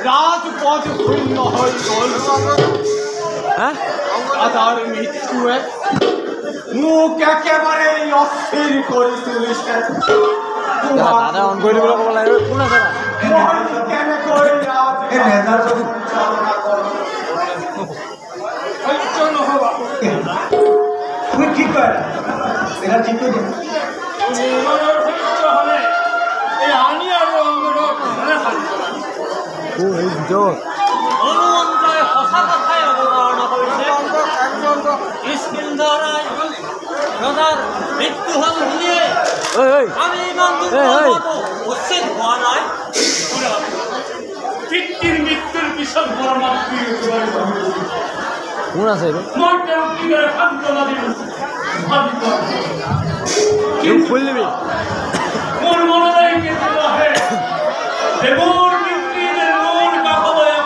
রাজপথ শূন্য হয়ে গেল। দাদার মৃত্যুয়ে মুখ একেবারে অস্থির করে তুলেছে। তুমি ঠিক করে এটা ঠিক করে মৃত্যু হল নিয়ে আমি উচ্ছেদ হওয়া নয় পিতৃর মৃত্যুর বিষয় মোর মনে দেবর পিতৃদের মোর কাকবয়া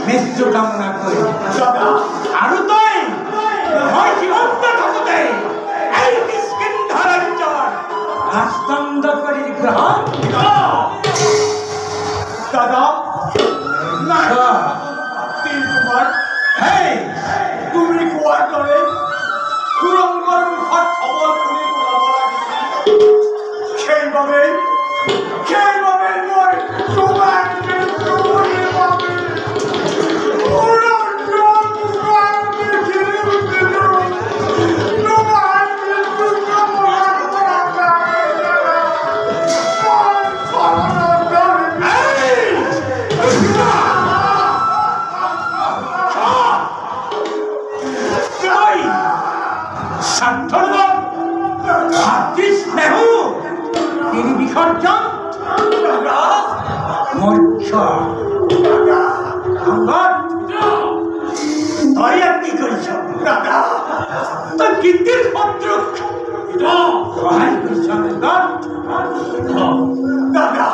মৃত্যু কামনা করি আর তুই জীবন্ত থাকতে এই মিসকিন ধরার চর রাস্তান্দ করি গ্রহণ দাদা তুমি কুয়ার করে কুরঙ্গর মুখত খবর শুনি সেইভাবে মই তোমার কি করিস দাদা তোর গীতের পত্র দাদা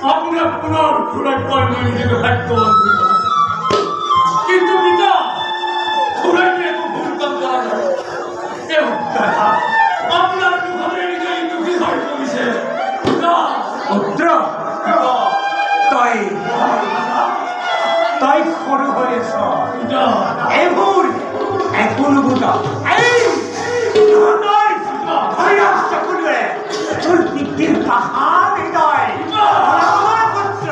আপনার পুনর ঘুরাই কর্মে নিজেকে ভাগ্যবান কিন্তু পিতা ঘুরাই নিয়ে ভুল কাম করা যায় এবং দাদা আপনার বিভাগে নিজেই দুঃখী হয়ে পড়েছে পুত্র তাই খড় হয়েছ এমন এখন বোঝা তোর পিঠির পাহাড় নয় পুত্র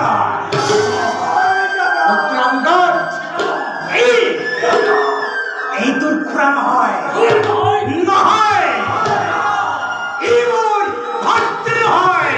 এই তোর প্রাণ হয় নহয় এমন ভাতৃ হয়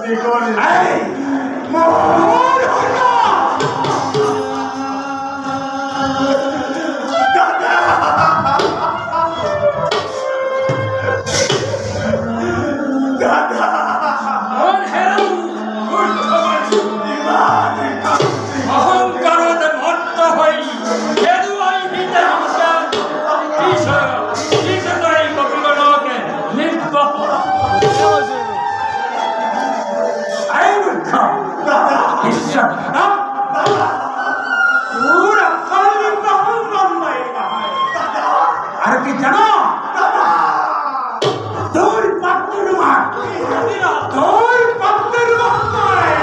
আপত্তি করে এই মোর হইল অহংকারতে মত্ত হই হেদুয়াই হিতে হিংসা ঈশ্বর ঈশ্বরাই কপিগণকে নির্বহ এই মূর্খ ঈশ্বর পুরা কালি ব্রহ্মই আর কি জানো তোর পাত্রের মা তোর পাত্রের মহামায়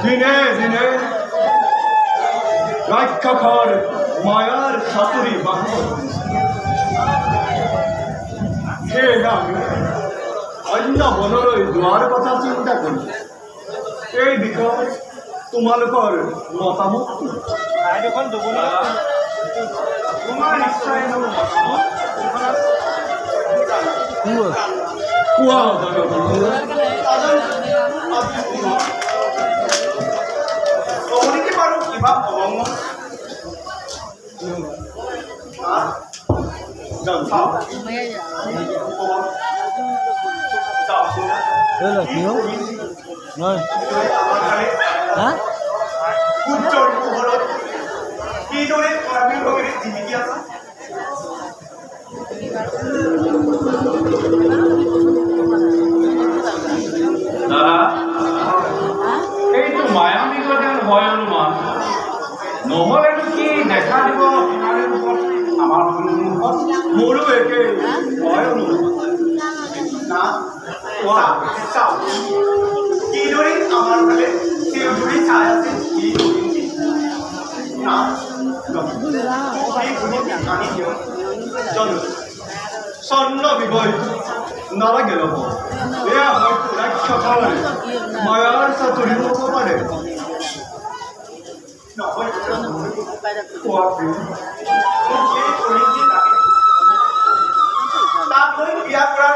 দিনে দিনে রাক্ষাখর মায়ার সাতুরি বাহন হে আমি অন্য মনলৈ যোৱাৰ কথা চিন্তা কৰি এই বিষয়ে তোমালোকৰ মতামত তোমাৰ নিশ্চয় কোৱা অমনিকে বাৰু কিবা অমংগল উজ্জ্বল পোহৰত কিদৰে কৰ্মীৰ ভগিনী জিলিকি আছা এইটো মায়াবী যেন হয় অনুমান নহ'লেনো কি দেখা দিব আমাৰ সন্মুখত মোৰো একে হয় অনুমান না চাও কিদৰে আমাৰ ফালে চিৰজুৰি চাই আছে কি না এই ভূমিক আনি দিওঁ স্বৰ্ণ বিবয় নালাগে ল'ব এয়া হয়তো ৰাক্ষসৰ মায়াৰ চাতুৰি হ'ব পাৰে নহয় কোৱা এই কৰিছে তাক লৈ বিয়া কৰা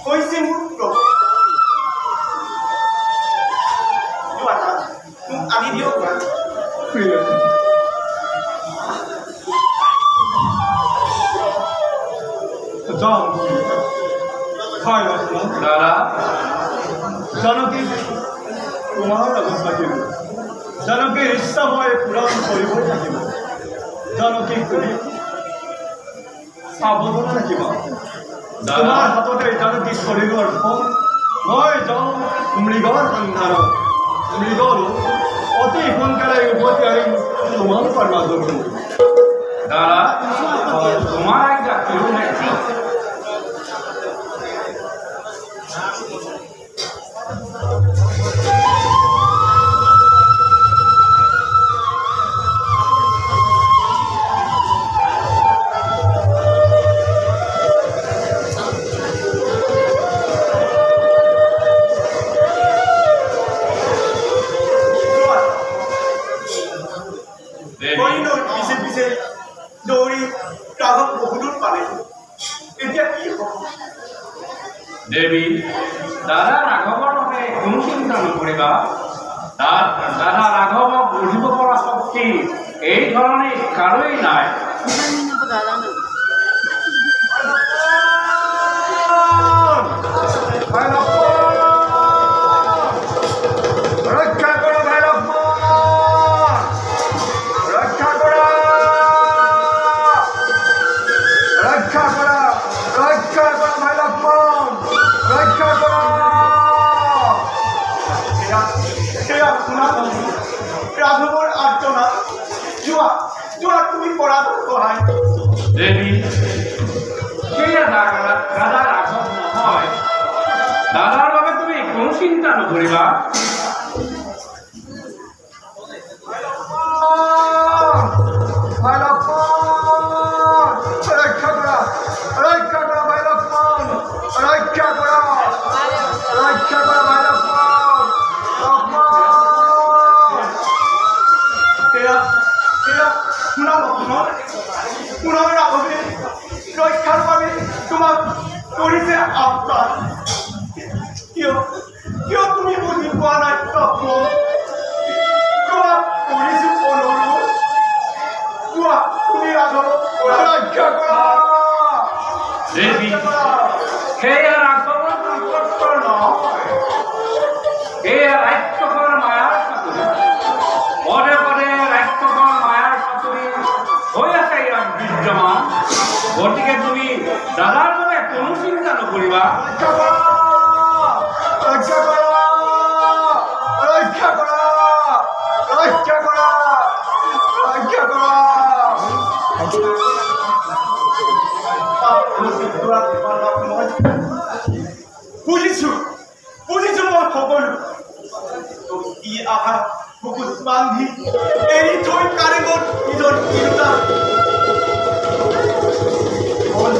হৈছে মোৰ প্ৰভু মোক আনি দিয়ক প্ৰিয় যাওঁ হয় লক্ষ্মণ দাদা জানকী তোমাৰ লগত থাকিব জানকীৰ ইচ্ছা মই পূৰণ কৰিব থাকিব জানকীক তুমি সাৱধান ৰাখিবা তোমাৰ হাততে জানকী শৰীৰৰ ফল মই যাওঁ মৃগৰ সন্ধানত মৃগৰো অতি সোনকালে উভতি আহি তোমালোকৰ মাজত দাদা তোমাৰ একটা কেউ নাকি দেবী দাদা ৰাঘৱৰ বাবে কোনো চিন্তা নকৰিবা দাদা ৰাঘৱক বুজিব পৰা শক্তি এই ধৰণে কাৰোৱেই নাই ৰাঘৱৰ আৰ্তনা যোৱা যোৱা তুমি পৰাত সহায় দেবী সেয়া দাদা ৰাঘৱ নহয় দাদাৰ বাবে তুমি কোনো চিন্তা নকৰিবা ৰক্ষাৰ বাবে তোমাক কৰিছে আহ্বান কিয় কিয় তুমি বুজি পোৱা নাই তোমাক কৰিছো অনুৰোধ কোৱা তুমি ৰাঘৱক ৰক্ষা কৰা দেবী সেয়া ৰাঘৱৰ সম্পৰ্ক নহয় সেয়া ৰাক্ষসৰ মায়াৰ চাকৰি পদে পদে ৰাক্ষসৰ মায়াৰ চাকৰি হৈ আছে ইয়াত বিদ্যমান গতিকে তুমি দাদাৰ বাবে কোনো চিন্তা নকৰিবা বুজিছো বুজিছো মই সকলো ই আহা বুকুত বান্ধি এৰি থৈ কাৰেঙত নিজৰ তিৰোতা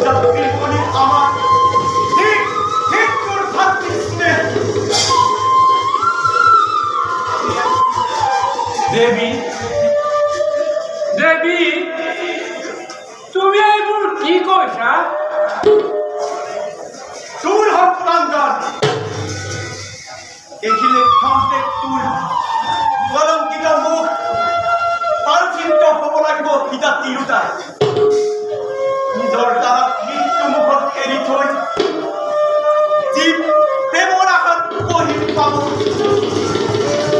যাত্ৰী বুলি আমাৰ ঠিক ঠিক তোৰ ভাতৃ স্নেহ দেবী দেবী তুমি এইবোৰ কি কৈছা তোৰ সন্তান দেখিলে খন্তেক তোৰ কলংকিত মুখ পাৰচিন্ত হ'ব লাগিব পিতা তিৰোতা নিজৰ দ্বাৰা মৃত্যু মুখত এৰি থৈ যি প্ৰেমৰ আশাত বহি পাব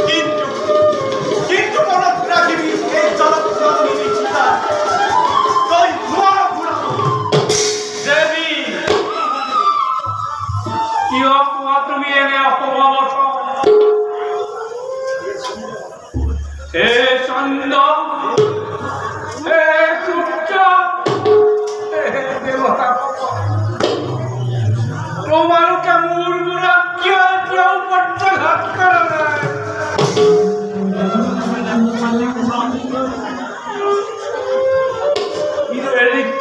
কিন্তু মনত ৰাখিবি এই জনক জননী চিতা তই নোৱাৰ ঘূৰাব দেবী কিয় কোৱা তুমি এনে অপভাবত হে চন্দ্ৰ হে সূৰ্য হে দেৱতা তোমালোকে মোৰ মূৰত কিয় এতিয়াও পত্ৰঘাত কৰা নাই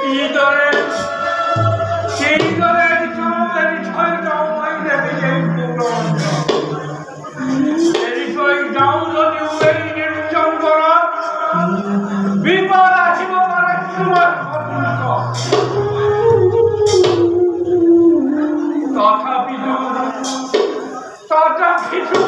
কিদৰে যাওঁ যদিও এই নিৰ্জন ঘৰত বিপদ আহিব পাৰে তোমাৰ তথাপিতো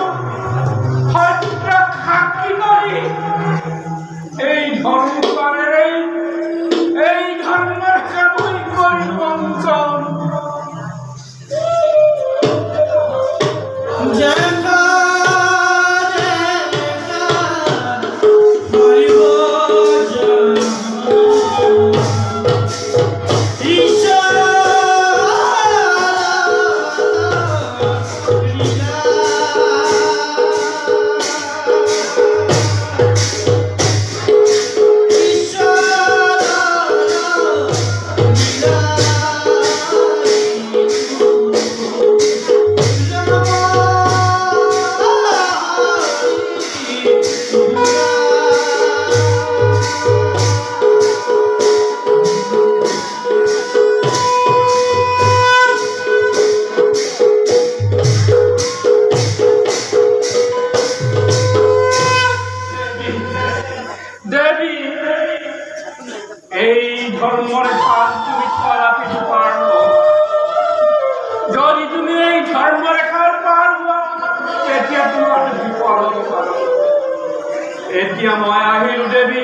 এতিয়া মই আহিলো দেৱী,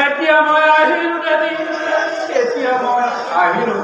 এতিয়া মই আহিলো দেৱী, এতিয়া মই আহিলো।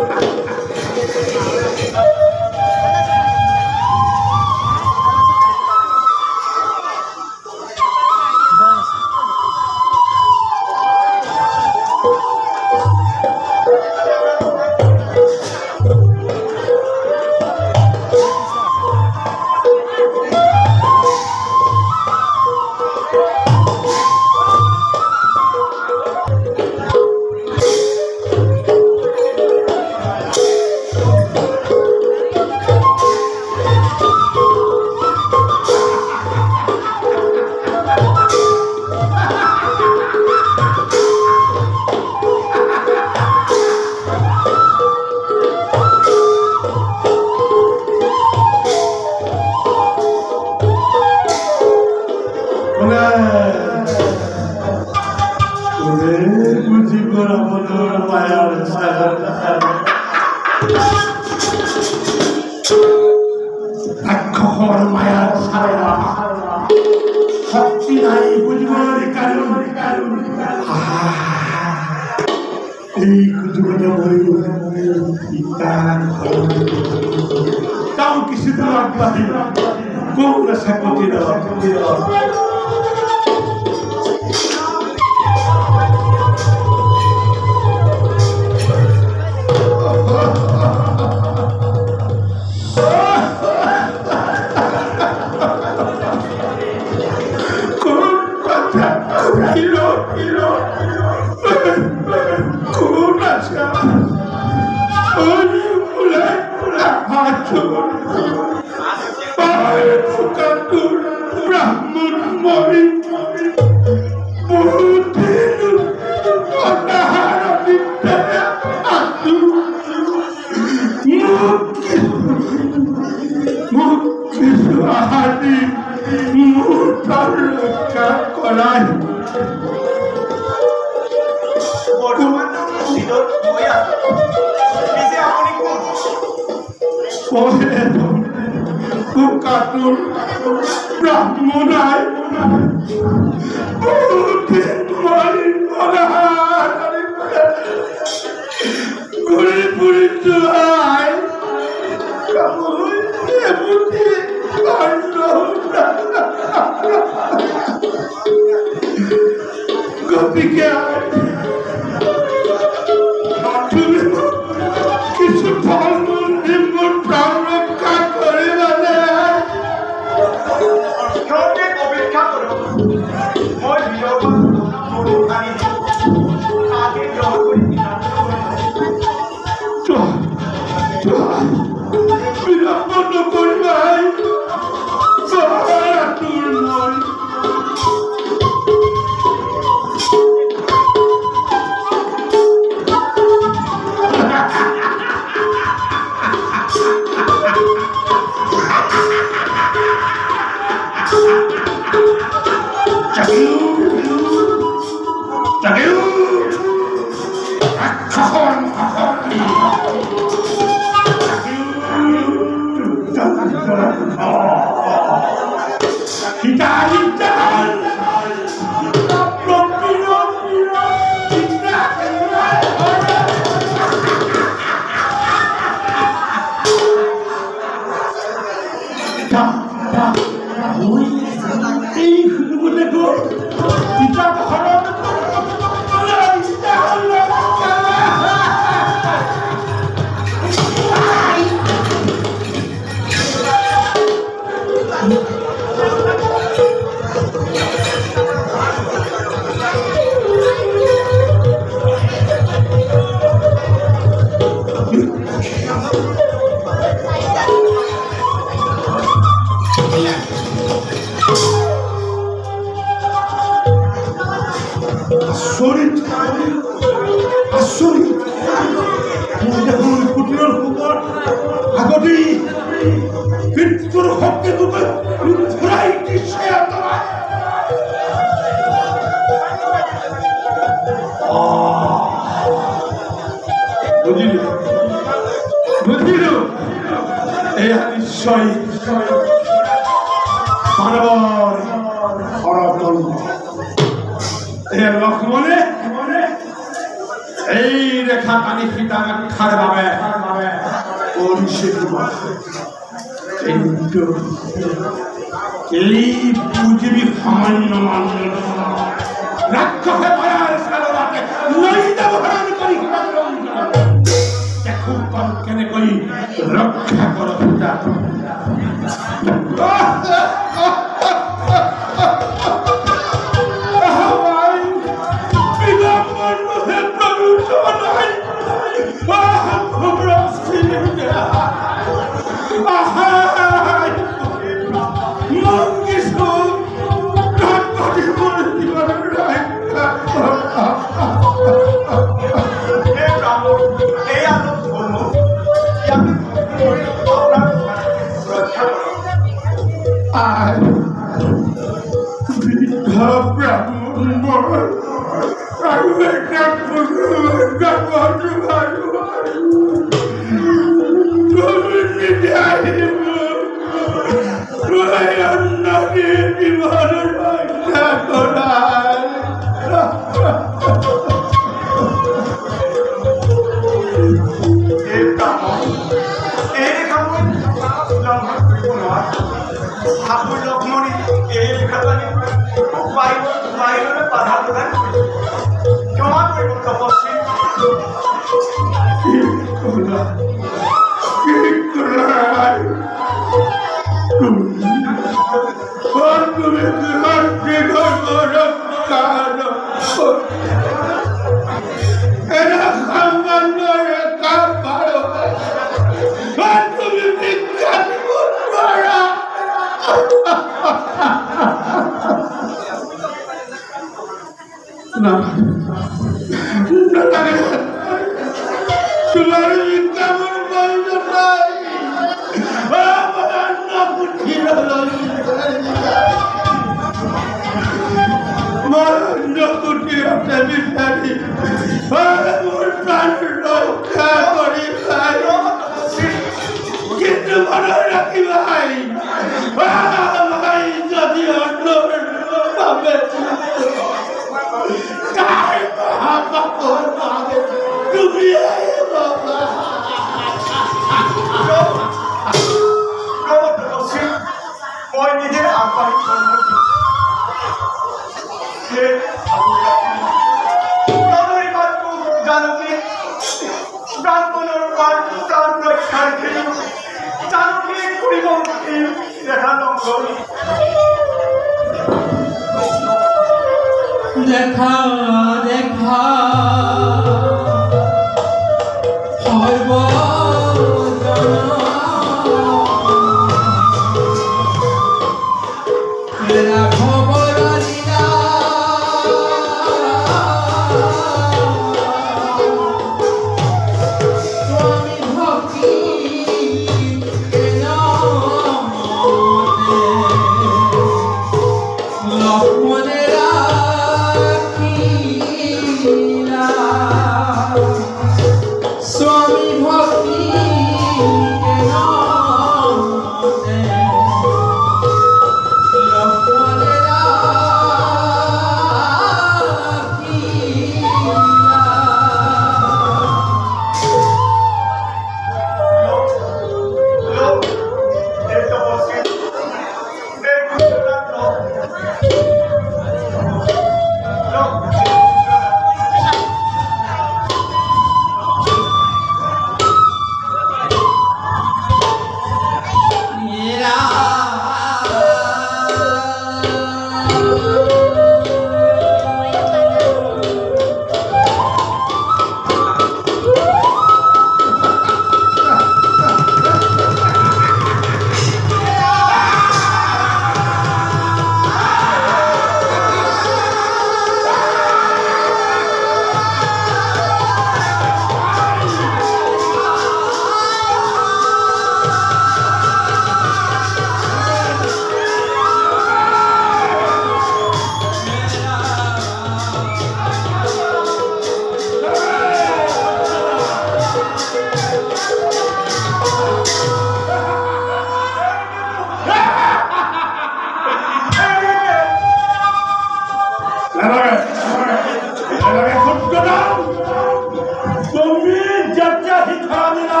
গম্ভীৰ যাত্ৰা শিখা দিনা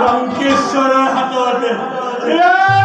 লংকেশ্বৰৰ হাতত